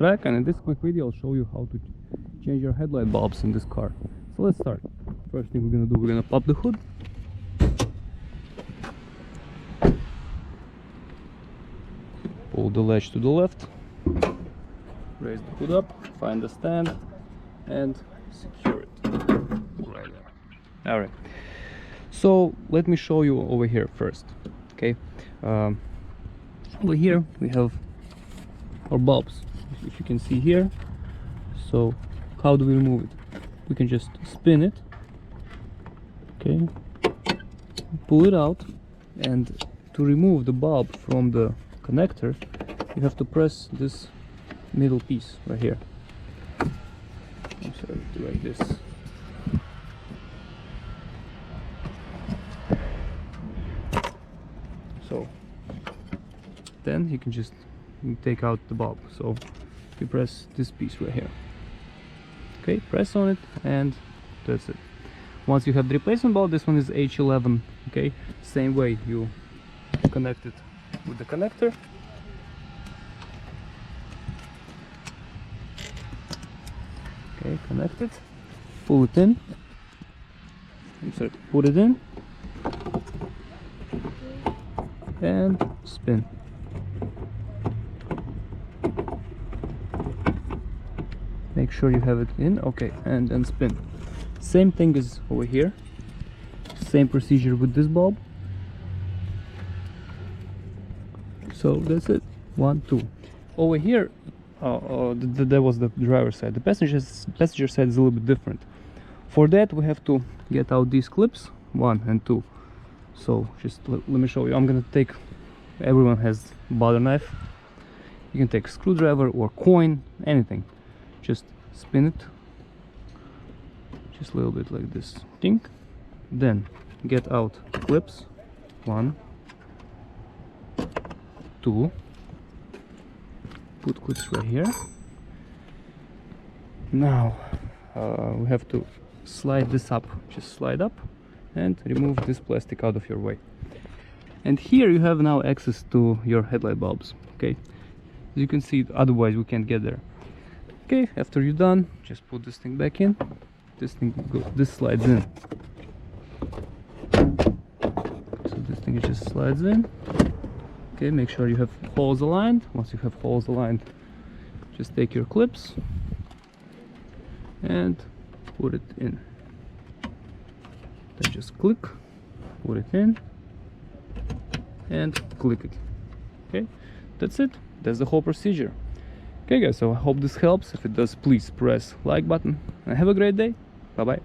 Crosstrek, and in this quick video I'll show you how to change your headlight bulbs in this car. So let's start. First thing we're gonna do, we're gonna pop the hood. Pull the latch to the left, raise the hood up, find the stand, and secure it right there. Alright, so let me show you over here first. Okay, over here we have our bulbs, if you can see here. So how do we remove it? We can just spin it, okay, pull it out, and to remove the bulb from the connector you have to press this middle piece right here. I'm sorry, do like this. So then you can just take out the bulb. So you press this piece right here, okay, press on it, and that's it. Once you have the replacement bulb, this one is H11, okay, same way you connect it with the connector. Okay, connect it, pull it in, I'm sorry, put it in, and spin. Make sure you have it in, okay, and then spin. Same thing as over here, same procedure with this bulb. So that's it, 1, 2. Over here, that was the driver's side. The passenger side is a little bit different. For that we have to get out these clips, 1 and 2. So just let me show you. I'm gonna take, everyone has butter knife. You can take a screwdriver or coin, anything. Just spin it, just a little bit like this, think. Then get out the clips, 1, 2, put clips right here. Now we have to slide this up, just slide up and remove this plastic out of your way. And here you have now access to your headlight bulbs, okay? As you can see, otherwise we can't get there. Okay, after you're done, just put this thing back in. This slides in. So this thing just slides in. Okay, make sure you have holes aligned. Once you have holes aligned, just take your clips and put it in. Then just click, put it in, and click it. Okay, that's it. That's the whole procedure. Okay guys, so I hope this helps. If it does, please press like button and have a great day. Bye bye.